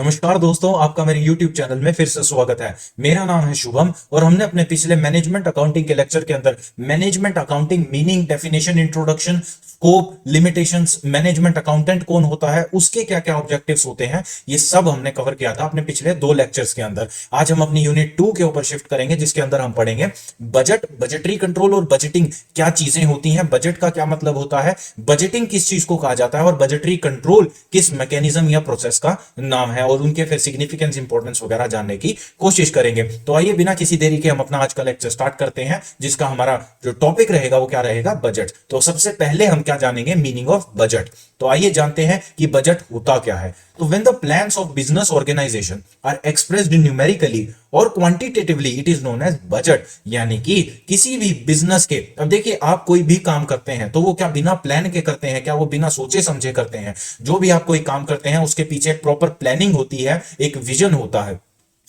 नमस्कार दोस्तों, आपका मेरे YouTube चैनल में फिर से स्वागत है। मेरा नाम है शुभम और हमने अपने पिछले मैनेजमेंट अकाउंटिंग के लेक्चर के अंदर management accounting meaning, definition, introduction, scope, limitations, management accountant कौन होता है, उसके क्या क्या ऑब्जेक्टिव्स होते हैं, ये सब हमने कवर किया था अपने पिछले 2 लेक्चर्स के अंदर। आज हम अपनी यूनिट 2 के ऊपर शिफ्ट करेंगे, जिसके अंदर हम पढ़ेंगे बजट, बजटरी कंट्रोल और बजटिंग क्या चीजें होती हैं, बजट का क्या मतलब होता है, बजटिंग किस चीज को कहा जाता है और बजटरी कंट्रोल किस मैकेनिज्म या प्रोसेस का नाम है, और उनके फिर सिग्निफिकेंस, इंपॉर्टेंस वगैरह जानने की कोशिश करेंगे। तो आइए बिना किसी देरी के हम अपना आज का लेक्चर स्टार्ट करते हैं, जिसका हमारा जो टॉपिक रहेगा वो क्या रहेगा, बजट। तो सबसे पहले हम क्या जानेंगे, मीनिंग ऑफ बजट। तो आइए जानते हैं कि बजट होता क्या है। तो when the plans of business organisation are expressed numerically और quantitatively it is known as budget. यानी कि किसी भी बिजनेस के, अब देखिए आप कोई भी काम करते हैं तो वो क्या बिना प्लान के करते हैं, क्या वो बिना सोचे समझे करते हैं? जो भी आप कोई काम करते हैं उसके पीछे एक प्रॉपर प्लानिंग होती है, एक विजन होता है।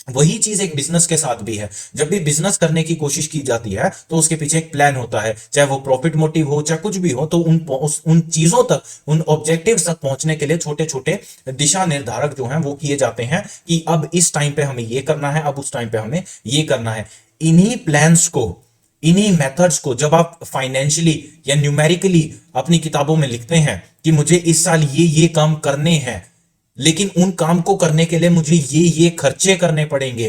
वही चीज एक बिजनेस के साथ भी है। जब भी बिजनेस करने की कोशिश की जाती है तो उसके पीछे एक प्लान होता है, चाहे वो प्रॉफिट मोटिव हो चाहे कुछ भी हो। तो उन चीजों तक, उन ऑब्जेक्टिव्स तक पहुंचने के लिए छोटे छोटे दिशा निर्धारक जो हैं वो किए जाते हैं कि अब इस टाइम पे हमें ये करना है, अब उस टाइम पे हमें ये करना है। इन्हीं प्लान्स को, इन्हीं मेथड्स को जब आप फाइनेंशियली या न्यूमेरिकली अपनी किताबों में लिखते हैं कि मुझे इस साल ये काम करने हैं, लेकिन उन काम को करने के लिए मुझे ये खर्चे करने पड़ेंगे,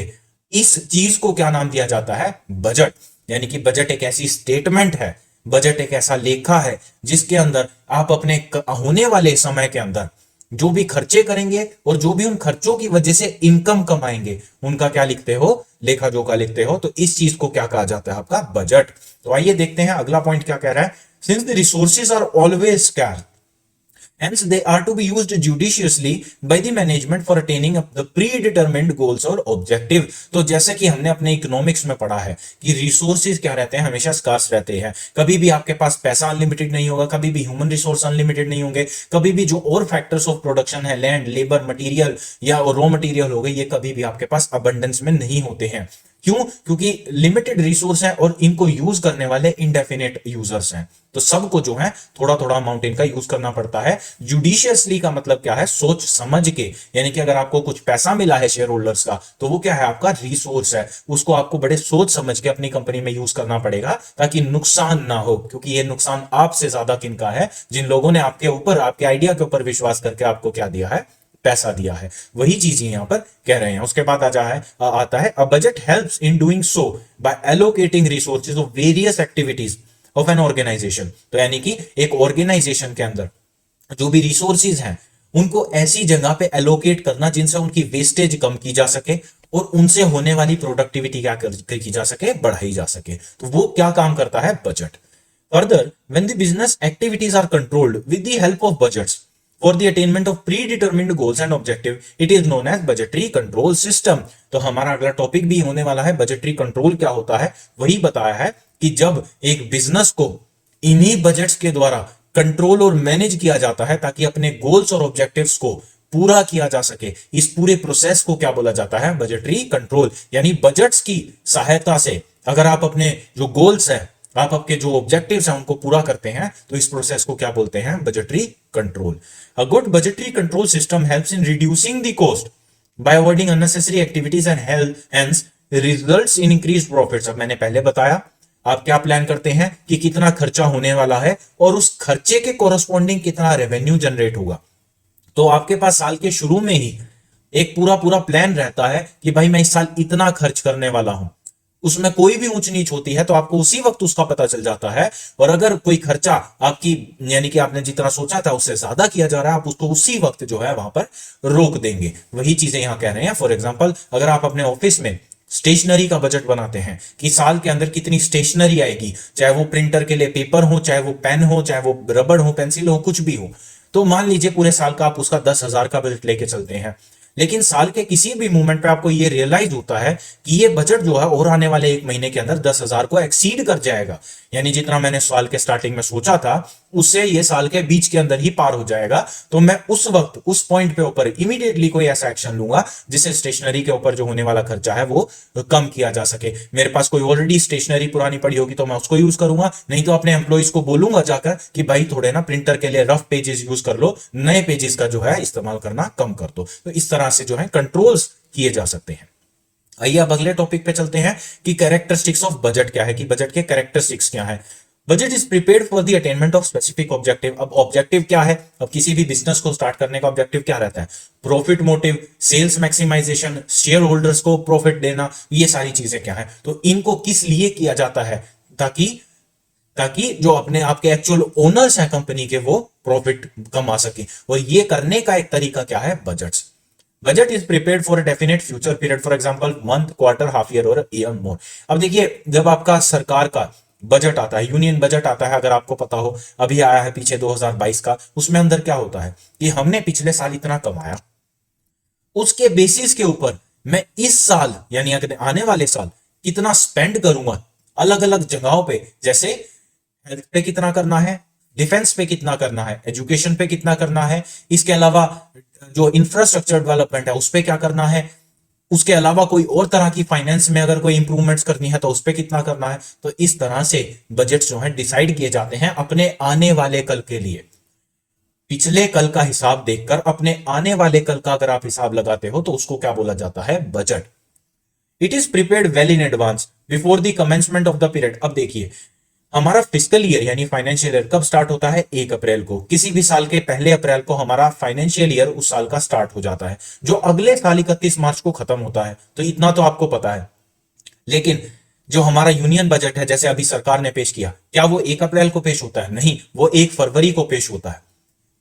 इस चीज को क्या नाम दिया जाता है, बजट। यानी कि बजट एक ऐसी स्टेटमेंट है, बजट एक ऐसा लेखा है जिसके अंदर आप अपने होने वाले समय के अंदर जो भी खर्चे करेंगे और जो भी उन खर्चों की वजह से इनकम कमाएंगे, उनका क्या लिखते हो, लेखा जोखा लिखते हो। तो इस चीज को क्या कहा जाता है, आपका बजट। तो आइए देखते हैं अगला पॉइंट क्या कह रहा है। Since the resources are always scarce, hence they are to be used judiciously by the management for attaining the predetermined goals और objective। तो जैसे कि हमने अपने इकोनॉमिक्स में पढ़ा है कि रिसोर्सेज क्या रहते हैं, हमेशा स्कार्स रहते हैं। कभी भी आपके पास पैसा अनलिमिटेड नहीं होगा, कभी भी ह्यूमन रिसोर्स अनलिमिटेड नहीं होंगे, कभी भी जो और फैक्टर्स ऑफ प्रोडक्शन है, लैंड, लेबर, मटेरियल या रॉ मटेरियल हो गए, ये कभी भी आपके पास अबंडेंस में नहीं होते हैं। क्यों? क्योंकि लिमिटेड रिसोर्स है और इनको यूज करने वाले इंडेफिनेट यूजर्स हैं। तो सबको जो है थोड़ा थोड़ा अमाउंट इनका यूज करना पड़ता है। जुडिशियसली का मतलब क्या है, सोच समझ के। यानी कि अगर आपको कुछ पैसा मिला है शेयर होल्डर्स का, तो वो क्या है, आपका रिसोर्स है। उसको आपको बड़े सोच समझ के अपनी कंपनी में यूज करना पड़ेगा ताकि नुकसान ना हो। क्योंकि ये नुकसान आपसे ज्यादा किनका है, जिन लोगों ने आपके ऊपर, आपके आइडिया के ऊपर विश्वास करके आपको क्या दिया है, पैसा दिया है। वही चीज यहां पर कह रहे हैं। उसके बाद आता है a budget helps in doing so by allocating resources of various activities of an organisation. तो यानी कि एक ऑर्गेनाइजेशन के अंदर जो भी रिसोर्सेज हैं उनको ऐसी जगह पे एलोकेट करना जिनसे उनकी वेस्टेज कम की जा सके और उनसे होने वाली प्रोडक्टिविटी क्या की जा सके, बढ़ाई जा सके। तो वो क्या काम करता है, budget. Further, when the business activities are controlled with the help of budgets for the attainment of predetermined goals and objective, it is known as budgetary control system। तो हमारा अगला टॉपिक भी होने वाला है बजटरी कंट्रोल क्या होता है। वही बताया है कि जब एक बिजनेस को इन्हीं बजट्स के द्वारा कंट्रोल और मैनेज किया जाता है ताकि अपने गोल्स और ऑब्जेक्टिव्स को पूरा किया जा सके, इस पूरे प्रोसेस को क्या बोला जाता है, बजटरी कंट्रोल। यानी बजट्स की सहायता से अगर आप अपने जो गोल्स है, आप आपके जो ऑब्जेक्टिव्स हैं उनको पूरा करते हैं, तो इस प्रोसेस को क्या बोलते हैं, budgetary control. A good budgetary control system helps in reducing the cost by avoiding unnecessary activities and hence results in increased profits. अब मैंने पहले बताया, आप क्या प्लान करते हैं कि कितना खर्चा होने वाला है और उस खर्चे के कोरस्पॉन्डिंग कितना रेवेन्यू जनरेट होगा। तो आपके पास साल के शुरू में ही एक पूरा पूरा प्लान रहता है कि भाई मैं इस साल इतना खर्च करने वाला हूं। उसमें कोई भी ऊंच नीच होती है तो आपको उसी वक्त उसका पता चल जाता है। और अगर कोई खर्चा आपकी, यानी कि आपने जितना सोचा था उससे ज्यादा किया जा रहा है, आप उसको उसी वक्त जो है वहां पर रोक देंगे। वही चीजें यहां कह रहे हैं। फॉर एग्जांपल, अगर आप अपने ऑफिस में स्टेशनरी का बजट बनाते हैं कि साल के अंदर कितनी स्टेशनरी आएगी, चाहे वो प्रिंटर के लिए पेपर हो, चाहे वो पेन हो, चाहे वो रबड़ हो, पेंसिल हो, कुछ भी हो, तो मान लीजिए पूरे साल का आप उसका 10,000 का बजट लेके चलते हैं। लेकिन साल के किसी भी मोमेंट पे आपको ये रियलाइज होता है कि ये बजट जो है और आने वाले 1 महीने के अंदर 10,000 को एक्सीड कर जाएगा। यानी जितना मैंने साल के स्टार्टिंग में सोचा था उससे ये साल के बीच के अंदर ही पार हो जाएगा, तो मैं उस वक्त उस पॉइंट पे ऊपर इमीडिएटली कोई ऐसा एक्शन लूंगा जिससे स्टेशनरी के ऊपर जो होने वाला खर्चा है वो कम किया जा सके। मेरे पास कोई ऑलरेडी स्टेशनरी पुरानी पड़ी होगी तो मैं उसको यूज करूंगा, नहीं तो अपने एम्प्लॉइज को बोलूंगा जाकर कि भाई थोड़े ना प्रिंटर के लिए रफ पेजेस यूज कर लो, नए पेजेस का जो है इस्तेमाल करना कम कर दो। तो इस तरह से जो है कंट्रोल्स किए जा सकते हैं। आइए अब अगले टॉपिक पे चलते हैं कि कैरेक्टरिस्टिक्स ऑफ बजट क्या है, कि बजट के कैरेक्टरिस्टिक्स क्या है। Budget is prepared for the attainment of specific objective. अब ऑब्जेक्टिव क्या है, अब किसी भी बिजनेस को स्टार्ट करने का ऑब्जेक्टिव क्या रहता है, profit motive, sales maximisation, shareholders को प्रॉफिट देना, ये सारी चीजें क्या है। तो इनको किस लिए किया जाता है, ताकि ताकि जो अपने आपके एक्चुअल ओनर्स हैं कंपनी के वो प्रॉफिट कमा सके। और ये करने का एक तरीका क्या है, budgets. Budget is prepared for a definite future period, for example month, quarter, half year और ईयर मोर। अब देखिए जब आपका सरकार का बजट आता है, यूनियन बजट आता है, अगर आपको पता हो अभी आया है पीछे 2022 का, उसमें अंदर क्या होता है कि हमने पिछले साल इतना कमाया, उसके बेसिस के ऊपर मैं इस साल यानी अगर आने वाले साल कितना स्पेंड करूंगा अलग अलग जगहों पे, जैसे हेल्थ पे कितना करना है, डिफेंस पे कितना करना है, एजुकेशन पे कितना करना है, इसके अलावा जो इंफ्रास्ट्रक्चर डेवलपमेंट है उस पे क्या करना है, उसके अलावा कोई और तरह की फाइनेंस में अगर कोई इंप्रूवमेंट्स करनी है तो उस पे कितना करना है। तो इस तरह से बजट जो है डिसाइड किए जाते हैं अपने आने वाले कल के लिए। पिछले कल का हिसाब देखकर अपने आने वाले कल का अगर आप हिसाब लगाते हो तो उसको क्या बोला जाता है, budget. It is prepared well in advance before the commencement of the period. अब देखिए हमारा फिजिकल ईयर यानी फाइनेंशियल ईयर कब स्टार्ट होता है, 1 अप्रैल को। किसी भी साल के पहले अप्रैल को हमारा फाइनेंशियल ईयर उस साल का स्टार्ट हो जाता है, जो अगले साल 31 मार्च को खत्म होता है। तो इतना तो आपको पता है। लेकिन जो हमारा यूनियन बजट है जैसे अभी सरकार ने पेश किया, क्या वो 1 अप्रैल को पेश होता है, नहीं, वो 1 फरवरी को पेश होता है।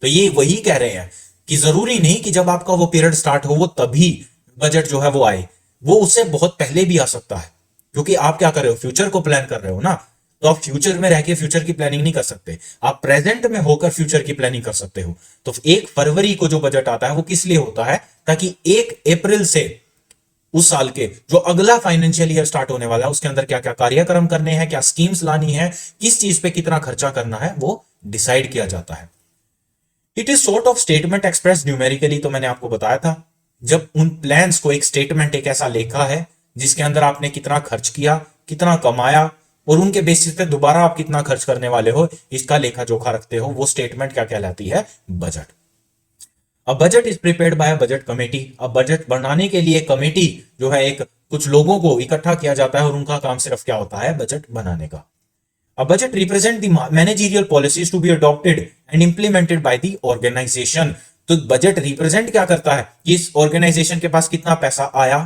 तो ये वही कह रहे हैं कि जरूरी नहीं कि जब आपका वो पीरियड स्टार्ट हो वो तभी बजट जो है वो आए, वो उससे बहुत पहले भी आ सकता है। क्योंकि आप क्या कर रहे हो, फ्यूचर को प्लान कर रहे हो ना, तो आप फ्यूचर में रह के फ्यूचर की प्लानिंग नहीं कर सकते, आप प्रेजेंट में होकर फ्यूचर की प्लानिंग कर सकते हो। तो 1 फरवरी को जो बजट आता है वो किस लिए होता है, ताकि 1 अप्रैल से उस साल के जो अगला फाइनेंशियल ईयर स्टार्ट होने वाला है उसके अंदर क्या क्या कार्यक्रम करने हैं, क्या स्कीम्स लानी है, किस चीज पे कितना खर्चा करना है, वो डिसाइड किया जाता है। It is sort of statement express numerically. तो मैंने आपको बताया था जब उन प्लान्स को एक स्टेटमेंट, एक ऐसा लेखा है जिसके अंदर आपने कितना खर्च किया, कितना कमाया और उनके बेसिस पे दोबारा आप कितना खर्च करने वाले हो, इसका लेखा जोखा रखते हो, वो स्टेटमेंट क्या कहलाती है, बजट। अब budget is prepared by budget committee. अब बजट बनाने के लिए कमेटी जो है एक कुछ लोगों को इकट्ठा किया जाता है और उनका काम सिर्फ क्या होता है, बजट बनाने का। A budget represent the managerial policies to be adopted and implemented by the organization। तो बजट रिप्रेजेंट क्या करता है कि इस ऑर्गेनाइजेशन के पास कितना पैसा आया,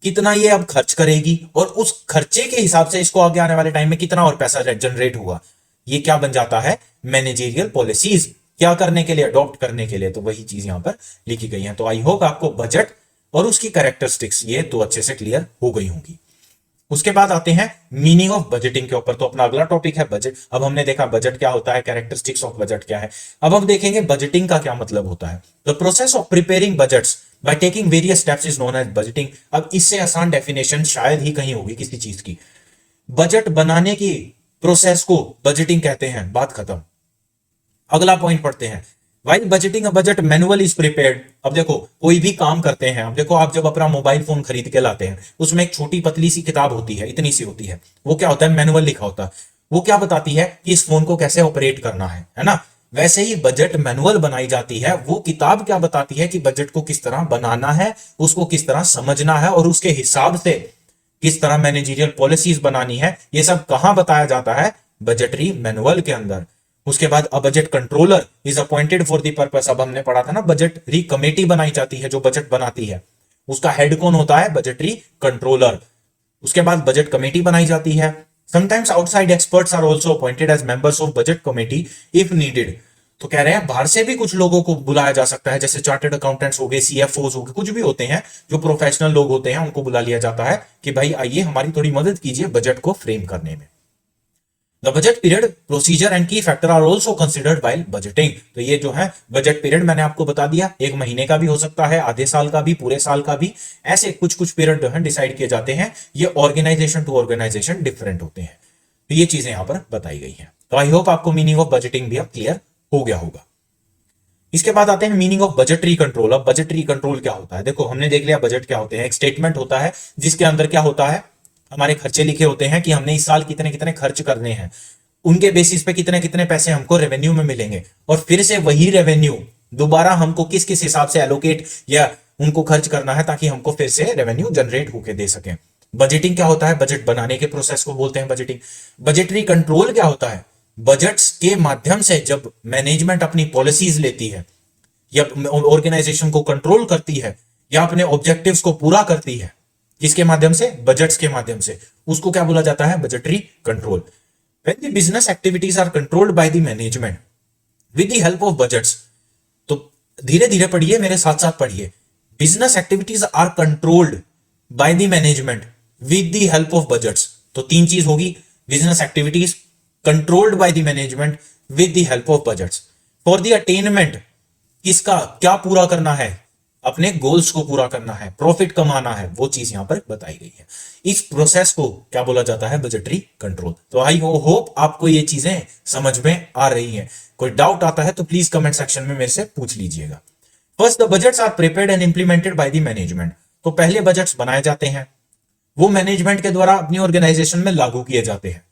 कितना ये अब खर्च करेगी और उस खर्चे के हिसाब से इसको आगे आने वाले टाइम में कितना और पैसा जनरेट हुआ। ये क्या बन जाता है, मैनेजेरियल पॉलिसीज, क्या करने के लिए, अडॉप्ट करने के लिए। तो वही चीज यहां पर लिखी गई है। तो आई होप आपको बजट और उसकी कैरेक्टरिस्टिक्स ये तो अच्छे से क्लियर हो गई होंगी। उसके बाद आते हैं मीनिंग ऑफ बजटिंग के ऊपर। तो अपना अगला टॉपिक है बजट। अब हमने देखा बजट क्या होता है, कैरेक्टरिस्टिक्स ऑफ बजट क्या है। अब हम देखेंगे बजटिंग का क्या मतलब होता है। The process of preparing budgets by taking various steps is known as budgeting. अब इससे आसान डेफिनेशन शायद ही कहीं होगी किसी चीज की। बजट बनाने की प्रोसेस को बजटिंग कहते हैं, बात खत्म। अगला पॉइंट पढ़ते हैं। While budgeting a budget manual is prepared। अब देखो कोई भी काम करते हैं, अब देखो आप जब अपना मोबाइल फोन खरीद के लाते हैं उसमें एक छोटी पतली सी किताब होती है, इतनी सी होती है, वो क्या होता है, मैनुअल लिखा होता है। वो क्या बताती है कि इस फोन को कैसे ऑपरेट करना है ना। वैसे ही बजट मैनुअल बनाई जाती है, वो किताब क्या बताती है कि बजट को किस तरह बनाना है, उसको किस तरह समझना है और उसके हिसाब से किस तरह मैनेजरियल पॉलिसीज बनानी है। ये सब कहां बताया जाता है, बजटरी मैनुअल के अंदर। उसके बाद a budget controller is appointed for the purpose. अब हमने पढ़ा था ना, बजटरी कमेटी बनाई जाती है जो बजट बनाती है, उसका हेड कौन होता है, बजटरी कंट्रोलर। उसके बाद बजट कमेटी बनाई जाती है। Sometimes outside experts are also appointed as members of budget committee if needed. तो कह रहे हैं बाहर से भी कुछ लोगों को बुलाया जा सकता है, जैसे चार्टर्ड अकाउंटेंट्स हो गए, सीएफओज हो गए, कुछ भी होते हैं जो प्रोफेशनल लोग होते हैं, उनको बुला लिया जाता है कि भाई आइए हमारी थोड़ी मदद कीजिए बजट को फ्रेम करने में। The budget period, procedure and key factor are also considered while budgeting। तो ये जो है बजट पीरियड मैंने आपको बता दिया, 1 महीने का भी हो सकता है, आधे साल का भी, पूरे साल का भी, ऐसे कुछ कुछ पीरियड जो है डिसाइड किए जाते हैं। ये ऑर्गेनाइजेशन टू ऑर्गेनाइजेशन डिफरेंट होते हैं। तो ये चीजें यहां पर बताई गई हैं। तो आई होप आपको मीनिंग ऑफ बजटिंग भी अब क्लियर हो गया होगा। इसके बाद आते हैं मीनिंग ऑफ बजटरी कंट्रोल। अब बजटरी कंट्रोल क्या होता है? देखो, हमने देख लिया बजट क्या होते हैं। एक स्टेटमेंट होता है जिसके अंदर क्या होता है, हमारे खर्चे लिखे होते हैं कि हमने इस साल कितने कितने खर्च करने हैं, उनके बेसिस पे कितने कितने पैसे हमको रेवेन्यू में मिलेंगे, और फिर से वही रेवेन्यू दोबारा हमको किस किस हिसाब से एलोकेट या उनको खर्च करना है ताकि हमको फिर से रेवेन्यू जनरेट होकर दे सके। बजटिंग क्या होता है? बजट बनाने के प्रोसेस को बोलते हैं बजटिंग। बजटरी कंट्रोल क्या होता है? बजट्स के माध्यम से जब मैनेजमेंट अपनी पॉलिसीज लेती है या ऑर्गेनाइजेशन को कंट्रोल करती है या अपने ऑब्जेक्टिव्स को पूरा करती है, किसके माध्यम से? बजट्स के माध्यम से। उसको क्या बोला जाता है? Budgetary control. When the business activities are controlled by the management with the help of budgets, तो धीरे धीरे पढ़िए, मेरे साथ साथ पढ़िए। Business activities are controlled by the management with the help of budgets. तो तीन चीज होगी, business activities controlled by the management with the help of budgets for the attainment. किसका क्या पूरा करना है? अपने गोल्स को पूरा करना है, प्रॉफिट कमाना है, वो चीज यहां पर बताई गई है। इस प्रोसेस को क्या बोला जाता है? Budgetary control. तो आई होप आपको ये चीजें समझ में आ रही हैं। कोई डाउट आता है तो प्लीज कमेंट सेक्शन में मेरे से पूछ लीजिएगा। First, the budgets are prepared and implemented by the management. तो पहले बजट्स बनाए जाते हैं, वो मैनेजमेंट के द्वारा अपनी ऑर्गेनाइजेशन में लागू किए जाते हैं।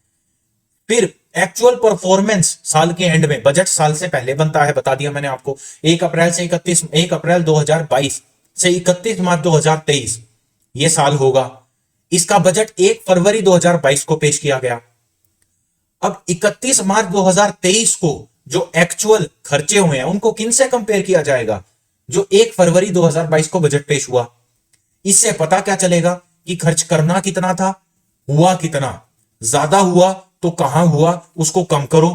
फिर एक्चुअल परफॉर्मेंस साल के एंड में, बजट साल से पहले बनता है, बता दिया मैंने आपको। 1 अप्रैल 2022 से 31 मार्च 2023 ये साल होगा। इसका बजट 1 फरवरी 2022 को पेश किया गया। अब 31 मार्च 2023 को जो एक्चुअल खर्चे हुए हैं उनको किन से कंपेयर किया जाएगा? जो 1 फरवरी 2022 को बजट पेश हुआ। इससे पता क्या चलेगा कि खर्च करना कितना था, हुआ कितना। ज्यादा हुआ तो कहां हुआ, उसको कम करो,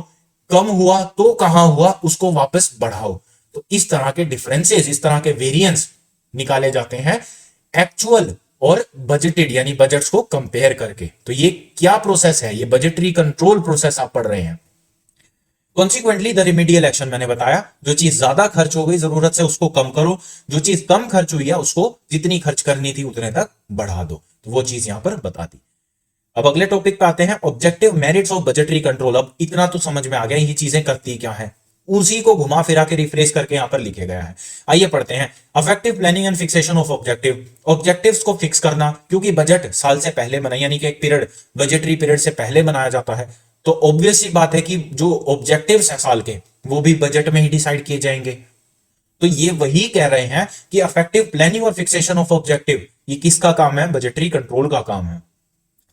कम हुआ तो कहां हुआ, उसको वापस बढ़ाओ। तो इस तरह के डिफरेंसेस, इस तरह के वेरिएंस निकाले जाते हैं एक्चुअल और बजटेड यानी बजट्स को कंपेयर करके। तो ये क्या प्रोसेस है? ये बजटरी कंट्रोल प्रोसेस आप पढ़ रहे हैं। कॉन्सिक्वेंटली द रिमीडियल एक्शन, मैंने बताया जो चीज ज्यादा खर्च हो गई जरूरत से उसको कम करो, जो चीज कम खर्च हुई है उसको जितनी खर्च करनी थी उतने तक बढ़ा दो। तो वो चीज यहां पर बता दी। अब अगले टॉपिक पे आते हैं, objective merits of budgetary control. अब इतना तो समझ में आ गया ये चीजें करती क्या है, उसी को घुमा फिरा के रिफ्रेश करके यहां पर लिखे गया है। आइए पढ़ते हैं। Effective planning and fixation of objective. Objectives को फिक्स करना, क्योंकि बजट साल से पहले बना यानी कि एक पीरियड बजटरी पीरियड से पहले बनाया जाता है, तो ऑब्वियस सी बात है कि जो ऑब्जेक्टिव्स है साल के वो भी बजट में ही डिसाइड किए जाएंगे। तो ये वही कह रहे हैं कि इफेक्टिव प्लानिंग और फिक्सेशन ऑफ ऑब्जेक्टिव ये किसका काम है? बजटरी कंट्रोल का काम है।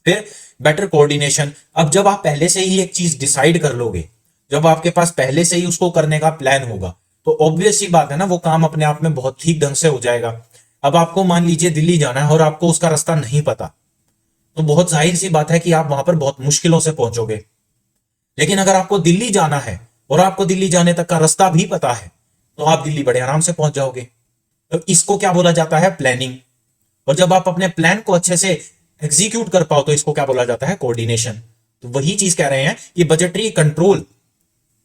फिर बेटर कोऑर्डिनेशन। अब जब आप पहले से ही एक चीज डिसाइड कर लोगे, जब आपके पास पहले से ही उसको करने का प्लान होगा, तो ऑब्वियस सी बात है ना, वो काम अपने आप में बहुत ठीक ढंग से हो जाएगा। अब आपको मान लीजिए दिल्ली जाना है और आपको उसका रास्ता नहीं पता, तो बहुत जाहिर सी बात है कि आप वहां पर बहुत मुश्किलों से पहुंचोगे। लेकिन अगर आपको दिल्ली जाना है और आपको दिल्ली जाने तक का रास्ता भी पता है, तो आप दिल्ली बड़े आराम से पहुंच जाओगे। तो इसको क्या बोला जाता है? प्लानिंग। और जब आप अपने प्लान को अच्छे से एग्जीक्यूट कर पाओ तो इसको क्या बोला जाता है? कोऑर्डिनेशन। तो वही चीज कह रहे हैं कि बजटरी कंट्रोल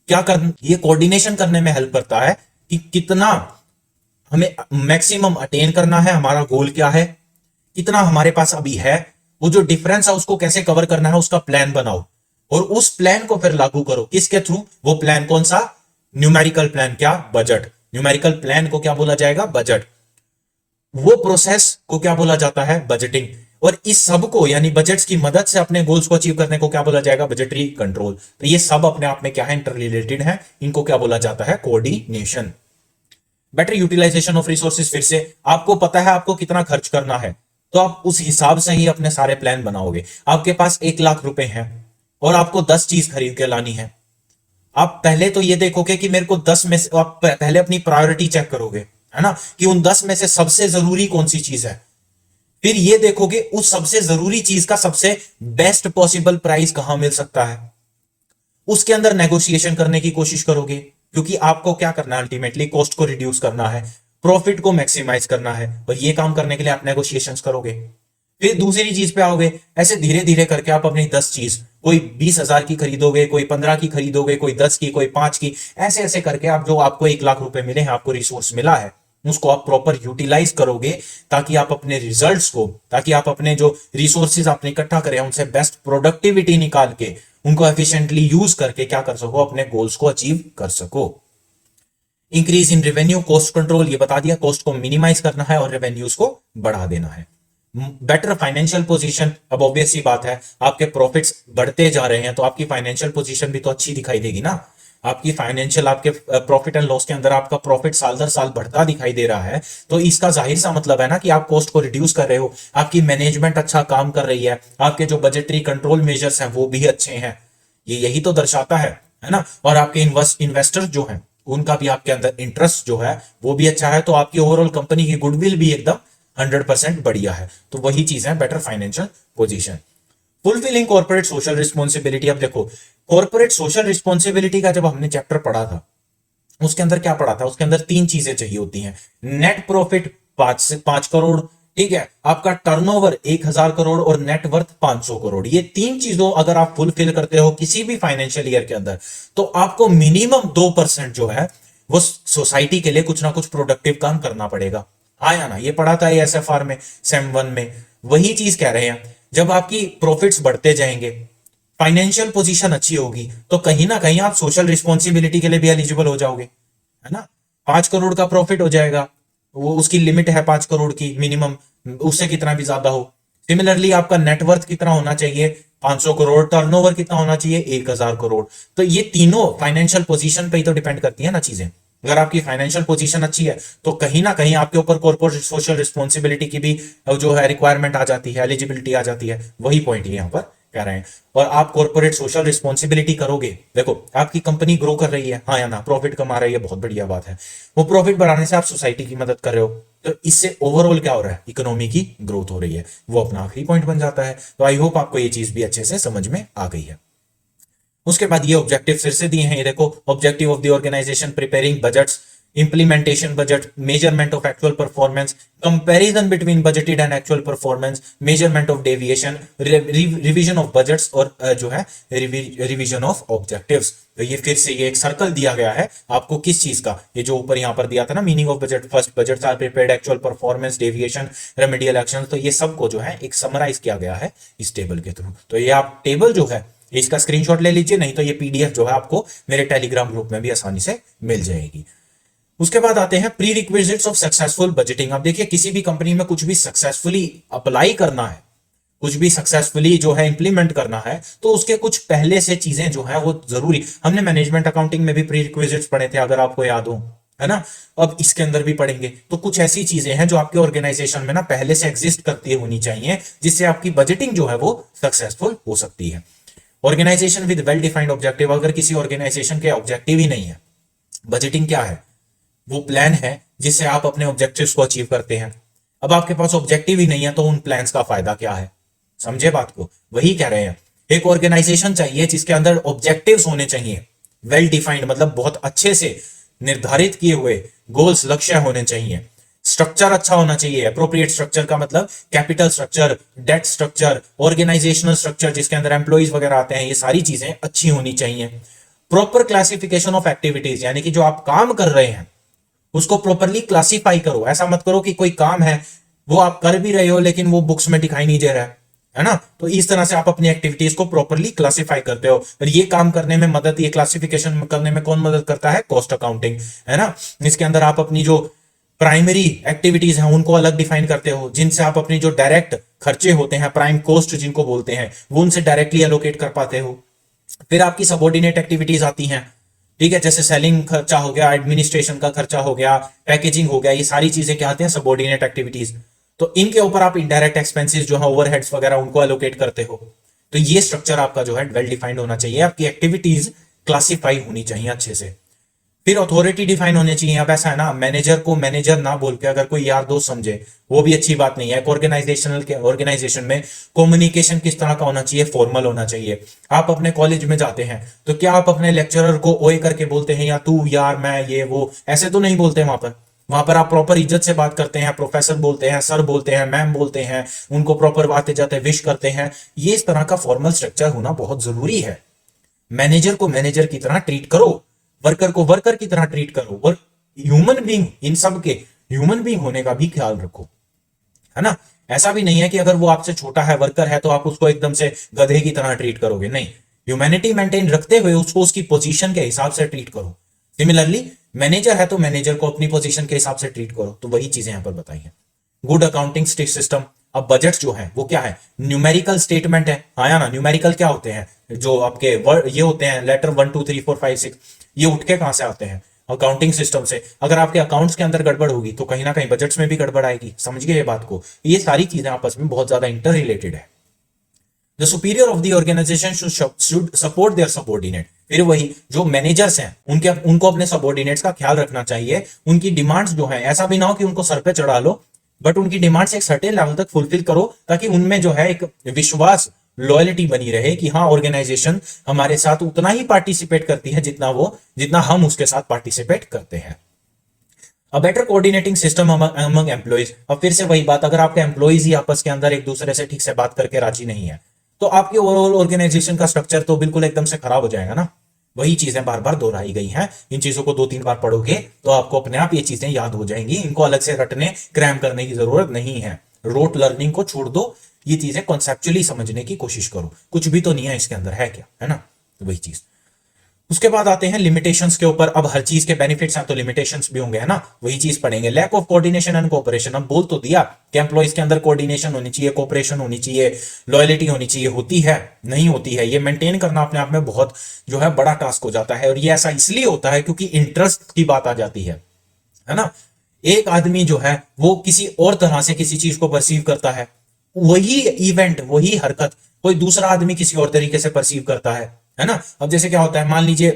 क्या कर, ये कोऑर्डिनेशन करने में हेल्प करता है कि कितना हमें मैक्सिमम अटेन करना है, हमारा गोल क्या है, कितना हमारे पास अभी है, वो जो डिफरेंस है उसको कैसे कवर करना है, उसका प्लान बनाओ और उस प्लान को फिर लागू करो। किसके थ्रू? वो प्लान कौन सा? Numerical plan. क्या? बजट। न्यूमेरिकल प्लान को क्या बोला जाएगा? बजट। वो प्रोसेस को क्या बोला जाता है? बजटिंग। और इस सब को यानी बजट्स की मदद से अपने गोल्स को अचीव करने को क्या बोला जाएगा? Budgetary control. तो ये सब अपने आप में क्या है? इंटर रिलेटेड है। इनको क्या बोला जाता है? Coordination. Better utilization of resources. फिर से आपको पता है आपको कितना खर्च करना है, तो आप उस हिसाब से ही अपने सारे प्लान बनाओगे। आपके पास 1 लाख रुपए हैं और आपको 10 चीज खरीद के लानी है। आप पहले तो ये देखोगे कि मेरे को 10 में से, आप पहले अपनी प्रायोरिटी चेक करोगे, है ना, कि उन 10 में से सबसे जरूरी कौन सी चीज है। फिर ये देखोगे उस सबसे जरूरी चीज का सबसे बेस्ट पॉसिबल प्राइस कहां मिल सकता है, उसके अंदर नेगोशिएशन करने की कोशिश करोगे, क्योंकि आपको क्या करना है? अल्टीमेटली कॉस्ट को रिड्यूस करना है, प्रॉफिट को मैक्सिमाइज करना है, और ये काम करने के लिए आप नेगोशिएशंस करोगे। फिर दूसरी चीज पे आओगे। ऐसे धीरे धीरे करके आप अपनी 10 चीज, कोई 20,000 की खरीदोगे, कोई 15 की खरीदोगे, कोई 10 की, कोई 5 की, ऐसे ऐसे करके आप जो आपको 1 लाख रुपए मिले हैं, आपको रिसोर्स मिला है, उसको आप प्रॉपर यूटिलाइज करोगे, ताकि आप अपने रिजल्ट्स को, ताकि आप अपने जो रिसोर्सेज आपने इकट्ठा करे हैं उनसे बेस्ट प्रोडक्टिविटी निकाल के उनको एफिशिएंटली यूज करके क्या कर सको, अपने गोल्स को अचीव कर सको। Increase in revenue, cost control, ये बता दिया, कॉस्ट को मिनिमाइज करना है और रेवेन्यूज को बढ़ा देना है। बेटर फाइनेंशियल पोजीशन, अब ऑब्वियस सी बात है, आपके प्रॉफिट्स बढ़ते जा रहे हैं तो आपकी फाइनेंशियल पोजीशन भी तो अच्छी दिखाई देगी ना। आपकी फाइनेंशियल, आपके प्रॉफिट एंड लॉस के अंदर आपका प्रॉफिट साल दर साल बढ़ता दिखाई दे रहा है, तो इसका जाहिर सा मतलब है ना कि आप कॉस्ट को रिड्यूस कर रहे हो, आपकी मैनेजमेंट अच्छा काम कर रही है, आपके जो बजटरी कंट्रोल मेजर्स हैं वो भी अच्छे हैं, ये यही तो दर्शाता है ना। और आपके इन्वेस्टर्स जो हैं उनका भी आपके अंदर इंटरेस्ट जो है वो भी अच्छा है, तो आपकी ओवरऑल कंपनी की गुडविल भी एकदम 100% बढ़िया है। तो वही चीज है better financial position. Fulfilling corporate social responsibility, अब देखो कॉर्पोरेट सोशल रिस्पॉन्सिबिलिटी का जब हमने चैप्टर पढ़ा था उसके अंदर क्या पढ़ा था, उसके अंदर 3 चीजें चाहिए होती हैं। नेट प्रॉफिट 5 करोड़, ठीक है, आपका टर्नओवर 1000 करोड़ और नेटवर्थ 500 करोड़। ये 3 चीजों अगर आप फुलफिल करते हो किसी भी फाइनेंशियल ईयर के अंदर, तो आपको मिनिमम 2% जो है वो सोसाइटी के लिए कुछ ना कुछ प्रोडक्टिव काम करना पड़ेगा। आया ना, ये पढ़ा था एएसएफआर में, सेम 1 में। वही चीज कह रहे हैं, जब आपकी प्रॉफिट्स बढ़ते जाएंगे, फाइनेंशियल पोजीशन अच्छी होगी, तो कहीं ना कहीं आप सोशल रिस्पॉन्सिबिलिटी के लिए भी एलिजिबल हो जाओगे, है ना। 5 करोड़ का प्रॉफिट हो जाएगा, वो उसकी लिमिट है 5 करोड़ की मिनिमम, उससे कितना भी ज्यादा हो। सिमिलरली आपका नेटवर्थ कितना होना चाहिए, 500 करोड़, टर्नओवर कितना होना चाहिए, 1000 करोड़। तो ये तीनों फाइनेंशियल पोजीशन पे ही तो डिपेंड करती है ना चीजें। अगर आपकी फाइनेंशियल पोजीशन अच्छी है तो कहीं ना कहीं आपके ऊपर कॉर्पोरेट सोशल रिस्पॉन्सिबिलिटी की भी जो है रिक्वायरमेंट आ जाती है, एलिजिबिलिटी आ जाती है। वही पॉइंट यहां पर कह रहे हैं। और आप कॉर्पोरेट सोशल रिस्पॉन्सिबिलिटी करोगे, देखो आपकी कंपनी ग्रो कर रही है, हाँ या ना, प्रॉफिट कमा रही है, बहुत बढ़िया बात है। वो प्रॉफिट बढ़ाने से आप सोसाइटी की मदद कर रहे हो, तो इससे ओवरऑल क्या हो रहा है, इकोनॉमी की ग्रोथ हो रही है। वो अपना आखिरी पॉइंट बन जाता है। तो आई होप आपको ये चीज भी अच्छे से समझ में आ गई है। उसके बाद ये ऑब्जेक्टिव फिर से दिए हैं, ये देखो, objective of the organization, preparing budgets, implementation budget, measurement of actual performance, comparison between budgeted and actual performance, measurement of deviation, revision of budgets और जो है revision of objectives। तो ये फिर से ये एक सर्कल दिया गया है आपको किस चीज का, ये जो ऊपर यहाँ पर दिया था ना, meaning of budget, first budgets are prepared, actual performance, deviation, remedial action, तो ये सबको जो है एक समराइज किया गया है इस टेबल के थ्रू। तो ये आप टेबल जो है इसका स्क्रीनशॉट ले लीजिए, नहीं तो ये पीडीएफ जो है आपको मेरे टेलीग्राम ग्रुप में भी आसानी से मिल जाएगी। उसके बाद आते हैं pre requisites of successful budgeting. अब देखिए किसी भी कंपनी में कुछ भी सक्सेसफुली अप्लाई करना है, कुछ भी सक्सेसफुली जो है इंप्लीमेंट करना है, तो उसके कुछ पहले से चीजें जो है वो जरूरी, हमने मैनेजमेंट अकाउंटिंग में भी प्री रिक्विजिट्स पढ़े थे अगर आपको याद हो, है ना। अब इसके अंदर भी पढ़ेंगे। तो कुछ ऐसी चीजें हैं जो आपके ऑर्गेनाइजेशन में ना पहले से एग्जिस्ट करती होनी चाहिए, जिससे आपकी बजटिंग जो है वो सक्सेसफुल हो सकती है। Organization with well defined objective, अगर किसी ऑर्गेनाइजेशन के ऑब्जेक्टिव ही नहीं है, बजटिंग क्या है, वो प्लान है जिससे आप अपने ऑब्जेक्टिव्स को अचीव करते हैं। अब आपके पास ऑब्जेक्टिव ही नहीं है तो उन प्लान्स का फायदा क्या है, समझे बात को। वही कह रहे हैं, एक ऑर्गेनाइजेशन चाहिए जिसके अंदर ऑब्जेक्टिव्स होने चाहिए वेल डिफाइंड, मतलब बहुत अच्छे से निर्धारित किए हुए गोल्स, लक्ष्य होने चाहिए। स्ट्रक्चर अच्छा होना चाहिए, अप्रोप्रिएट स्ट्रक्चर का मतलब capital structure, debt structure, organizational structure जिसके अंदर एम्प्लॉइज वगैरह आते हैं, ये सारी चीजें अच्छी होनी चाहिए। प्रॉपर क्लासिफिकेशन ऑफ एक्टिविटीज, यानी कि जो आप काम कर रहे हैं उसको प्रॉपरली क्लासिफाई करो। ऐसा मत करो कि कोई काम है वो आप कर भी रहे हो लेकिन वो बुक्स में दिखाई नहीं दे रहा है ना। तो इस तरह से आप अपनी एक्टिविटीज को प्रॉपरली क्लासिफाई करते हो। और ये काम करने में मदद, ये क्लासिफिकेशन करने में कौन मदद करता है, कॉस्ट अकाउंटिंग, है ना। इसके अंदर आप अपनी जो प्राइमरी एक्टिविटीज हैं उनको अलग डिफाइन करते हो, जिनसे आप अपनी जो डायरेक्ट खर्चे होते हैं, प्राइम कॉस्ट जिनको बोलते हैं, वो उनसे डायरेक्टली एलोकेट कर पाते हो। फिर आपकी सबऑर्डिनेट एक्टिविटीज आती हैं, ठीक है, जैसे सेलिंग खर्चा हो गया, एडमिनिस्ट्रेशन का खर्चा हो गया, पैकेजिंग हो गया, ये सारी चीजें क्या आती हैं, सबऑर्डिनेट एक्टिविटीज। तो इनके ऊपर आप इनडायरेक्ट एक्सपेंसेस जो है, ओवरहेड्स वगैरह, उनको एलोकेट करते हो। तो ये स्ट्रक्चर आपका जो है वेल डिफाइंड होना चाहिए, आपकी एक्टिविटीज क्लासिफाई होनी चाहिए अच्छे से। फिर अथॉरिटी डिफाइन होनी चाहिए। अब ऐसा है ना, मैनेजर को मैनेजर ना बोल के अगर कोई यार दोस्त समझे वो भी अच्छी बात नहीं है। एक ऑर्गेनाइजेशन में कम्युनिकेशन किस तरह का होना चाहिए, फॉर्मल होना चाहिए। आप अपने कॉलेज में जाते हैं तो क्या आप अपने लेक्चरर को ओए करके बोलते हैं, या तू यार मैं ये वो, ऐसे तो नहीं बोलते। वहां पर आप प्रॉपर इज्जत से बात करते हैं, प्रोफेसर बोलते हैं, सर बोलते हैं, मैम बोलते हैं, उनको प्रॉपर आते जाते विश करते हैं। ये इस तरह का फॉर्मल स्ट्रक्चर होना बहुत जरूरी है। मैनेजर को मैनेजर की तरह ट्रीट करो, वर्कर को वर्कर की तरह ट्रीट करो, और ह्यूमन बीइंग इन सब के ह्यूमन बीइंग होने का भी ख्याल रखो, है ना। ऐसा भी नहीं है कि अगर वो आपसे छोटा है, वर्कर है, तो आप उसको एकदम से गधे की तरह ट्रीट करोगे, नहीं। ह्यूमैनिटी मेंटेन रखते हुए उसको उसकी पोजीशन के हिसाब से ट्रीट करो। सिमिलरली मैनेजर है तो मैनेजर को अपनी पोजीशन के हिसाब से ट्रीट करो। तो वही चीजें यहां पर बताई हैं। Good accounting system. अब बजट जो है वो क्या है, न्यूमेरिकल स्टेटमेंट है, आया ना। न्यूमेरिकल क्या होते हैं, जो आपके वर्ड ये होते हैं, लेटर 1 2 3 4 5 6, ये उठ के कहां से आते हैं, अकाउंटिंग सिस्टम से। अगर आपके अकाउंट्स के अंदर गड़बड़ होगी तो कहीं ना कहीं बजट्स में भी गड़बड़ आएगी। समझ गए ये बात को। ये सारी चीजें आपस में बहुत ज्यादा इंटर रिलेटेड है। The superior of the organization should support their subordinate. फिर वही जो मैनेजर्स हैं उनके उनको अपने सबऑर्डिनेट्स का ख्याल रखना चाहिए। उनकी डिमांड्स जो है, ऐसा भी ना हो कि उनको सर पे चढ़ा लो, बट उनकी डिमांड्स एक सर्टेन लेवल तक फुलफिल करो, ताकि उनमें जो है एक विश्वास, लॉयल्टी बनी रहे कि हाँ ऑर्गेनाइजेशन हमारे साथ उतना ही पार्टिसिपेट करती है जितना हम उसके साथ पार्टिसिपेट करते हैं। A better coordinating system among employees. अब फिर से वही बात, अगर आपके एम्प्लॉइज ही आपस के अंदर एक दूसरे से ठीक से बात करके राजी नहीं है, तो आपके ओवरऑल ऑर्गेनाइजेशन का स्ट्रक्चर तो बिल्कुल एकदम से खराब हो जाएगा ना। वही चीजें बार बार दोहराई गई हैं। इन चीजों को 2 3 बार पढ़ोगे तो आपको अपने आप ये चीजें याद हो जाएंगी। इनको अलग से रटने, क्रैम करने की जरूरत नहीं है। रोट लर्निंग को छोड़ दो, ये चीजें कॉन्सेप्चुअली समझने की कोशिश करो। कुछ भी तो नहीं है इसके अंदर, है क्या, है ना। तो वही चीज। उसके बाद आते हैं लिमिटेशंस के ऊपर। अब हर चीज के बेनिफिट्स हैं तो लिमिटेशंस भी होंगे, है ना। वही चीज पढ़ेंगे। Lack of coordination and cooperation. अब बोल तो दिया कि एम्प्लॉइज के अंदर कोऑर्डिनेशन होनी चाहिए, कोऑपरेशन होनी चाहिए, लॉयल्टी होनी चाहिए। होती है, नहीं होती है। ये मेंटेन करना अपने आप में बहुत जो है बड़ा टास्क हो जाता है। और ये ऐसा इसलिए होता है क्योंकि इंटरेस्ट की बात आ जाती है ना। एक आदमी जो है वो किसी और तरह से किसी चीज को परसीव करता है, वही इवेंट, वही हरकत कोई दूसरा आदमी किसी और तरीके से परसीव करता है ना। अब जैसे क्या होता है, मान लीजिए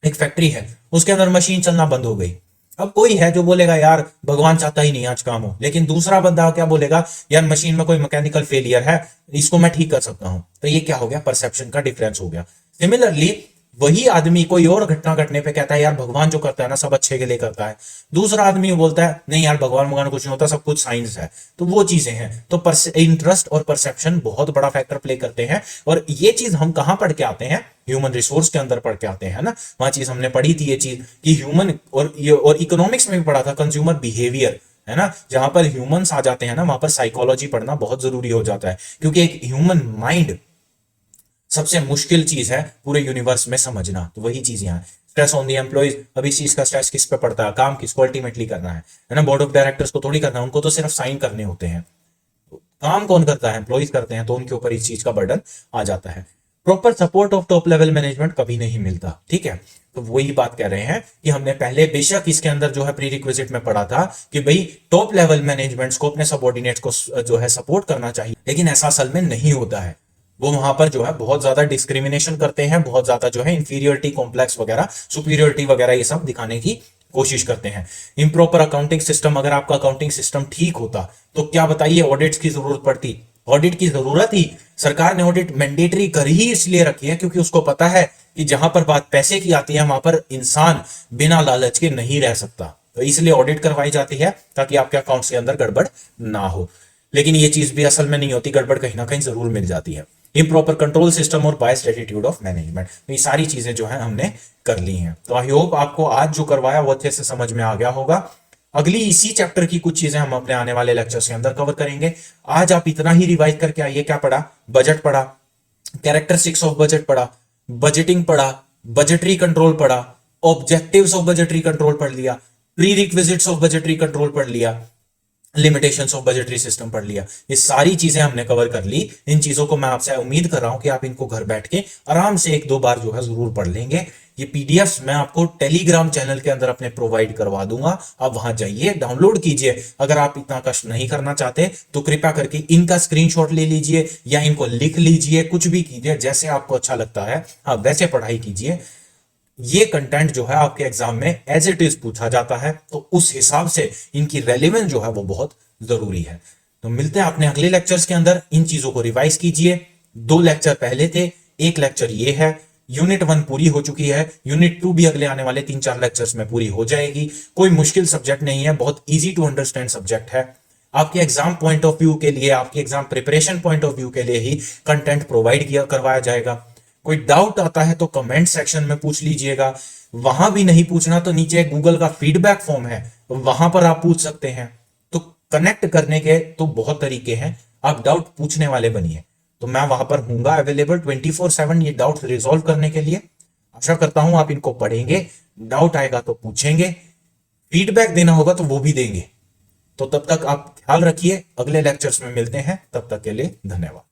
एक फैक्ट्री है, उसके अंदर मशीन चलना बंद हो गई। अब कोई है जो बोलेगा यार भगवान चाहता ही नहीं आज काम हो, लेकिन दूसरा बंदा क्या बोलेगा, यार मशीन में कोई मैकेनिकल फेलियर है, इसको मैं ठीक कर सकता हूं। तो ये क्या हो गया, परसेप्शन का डिफरेंस हो गया। सिमिलरली वही आदमी कोई और घटना घटने पे कहता है यार भगवान जो करता है ना सब अच्छे के लिए करता है। दूसरा आदमी बोलता है नहीं यार भगवान भगवान कुछ नहीं होता, सब कुछ साइंस है। तो वो चीजें हैं। तो इंटरेस्ट और परसेप्शन बहुत बड़ा फैक्टर प्ले करते हैं। और ये चीज हम कहां पढ़ के आते हैं, ह्यूमन रिसोर्स के अंदर पढ़ के आते हैं ना। वहां चीज हमने पढ़ी थी ये चीज कि ह्यूमन और इकोनॉमिक्स में भी पढ़ा था, कंज्यूमर बिहेवियर, है ना। जहां पर ह्यूमंस आ जाते हैं ना, वहां पर साइकोलॉजी पढ़ना बहुत जरूरी हो जाता है। क्योंकि एक ह्यूमन माइंड सबसे मुश्किल चीज है पूरे यूनिवर्स में समझना। तो वही चीज यहाँ स्ट्रेस ऑन दी एम्प्लॉइज। अब इस चीज का स्ट्रेस किस पे पड़ता है, काम किसको अल्टीमेटली करना है ना। बोर्ड ऑफ डायरेक्टर्स को थोड़ी करना है, उनको तो सिर्फ साइन करने होते हैं। काम कौन करता है, एम्प्लॉइज करते हैं। तो उनके ऊपर इस चीज का बर्डन आ जाता है। Proper support of top level management कभी नहीं मिलता, ठीक है। तो वही बात कह रहे हैं कि हमने पहले बेशक इसके अंदर जो है प्री रिक्विजिट में पढ़ा था कि भाई टॉप लेवल मैनेजमेंट्स को अपने सबऑर्डिनेट्स को जो है सपोर्ट करना चाहिए, लेकिन ऐसा असल में नहीं होता है। वो वहां पर जो है बहुत ज्यादा डिस्क्रिमिनेशन करते हैं, बहुत ज्यादा जो है इंफीरियरिटी कॉम्प्लेक्स वगैरह, सुपीरियरिटी वगैरह ये सब दिखाने की कोशिश करते हैं। Improper accounting system. अगर आपका अकाउंटिंग सिस्टम ठीक होता तो क्या बताइए ऑडिट्स की जरूरत पड़ती। ऑडिट की जरूरत ही, सरकार ने ऑडिट मैंडेटरी कर ही इसलिए रखी है क्योंकि उसको पता है कि जहां पर बात पैसे की आती है वहां पर इंसान बिना लालच के नहीं रह सकता। तो इसलिए ऑडिट करवाई जाती है ताकि आपके अकाउंट्स के अंदर गड़बड़ ना हो। लेकिन ये चीज भी असल में नहीं होती, गड़बड़ कहीं ना कहीं जरूर मिल जाती है। इम्प्रॉपर कंट्रोल सिस्टम और बायस्ड एटीट्यूड ऑफ मैनेजमेंट। तो ये सारी चीजें जो है हमने कर ली हैं। तो आई होप आपको आज जो करवाया वो अच्छे से समझ में आ गया होगा। अगली इसी चैप्टर की कुछ चीजें हम अपने आने वाले लेक्चर्स के अंदर कवर करेंगे। आज आप इतना ही रिवाइज करके आइए। क्या पढ़ा, बजट पढ़ा, कैरेक्टरिस्टिक्स ऑफ बजट पढ़ा, बजटिंग पढ़ा, बजटरी कंट्रोल पढ़ा, ऑब्जेक्टिव्स ऑफ बजटरी कंट्रोल पढ़ लिया, pre requisites of budgetary control पढ़ लिया, लिमिटेशंस ऑफ बजटरी सिस्टम पढ़ लिया। ये सारी चीजें हमने कवर कर ली। इन चीजों को मैं आपसे उम्मीद कर रहा हूं कि आप इनको घर बैठ के आराम से 1 2 बार जो है जरूर पढ़ लेंगे। ये पीडीएफ मैं आपको टेलीग्राम चैनल के अंदर अपने प्रोवाइड करवा दूंगा। आप वहां जाइए, डाउनलोड कीजिए। अगर आप इतना कष्ट नहीं करना चाहते तो कृपया करके इनका स्क्रीनशॉट ले लीजिए या इनको लिख लीजिए, कुछ भी कीजिए, जैसे आपको अच्छा लगता है आप वैसे पढ़ाई कीजिए। ये कंटेंट जो है आपके एग्जाम में एज इट इज पूछा जाता है, तो उस हिसाब से इनकी रेलेवेंस जो है वो बहुत जरूरी है। तो मिलते हैं अपने अगले लेक्चर्स के अंदर। इन चीजों को रिवाइज कीजिए। 2 लेक्चर पहले थे, 1 लेक्चर ये है। यूनिट 1 पूरी हो चुकी है, यूनिट 2 भी अगले आने वाले 3 4 लेक्चर्स में पूरी हो जाएगी। कोई मुश्किल सब्जेक्ट नहीं है, बहुत इजी टू अंडरस्टैंड सब्जेक्ट है। आपके एग्जाम पॉइंट ऑफ व्यू के लिए, आपके exam preparation point of view के लिए ही कंटेंट प्रोवाइड किया करवाया जाएगा। कोई डाउट आता है तो कमेंट सेक्शन में पूछ लीजिएगा। वहां भी नहीं पूछना तो नीचे गूगल का फीडबैक फॉर्म है, वहां पर आप पूछ सकते हैं। तो कनेक्ट करने के तो बहुत तरीके हैं, आप डाउट पूछने वाले बनिए। तो मैं वहां पर हूंगा अवेलेबल 24/7 ये डाउट रिजॉल्व करने के लिए। आशा करता हूं आप इनको पढ़ेंगे, डाउट आएगा तो पूछेंगे, फीडबैक देना होगा तो वो भी देंगे। तो तब तक आप ख्याल रखिए, अगले लेक्चर्स में मिलते हैं, तब तक के लिए धन्यवाद।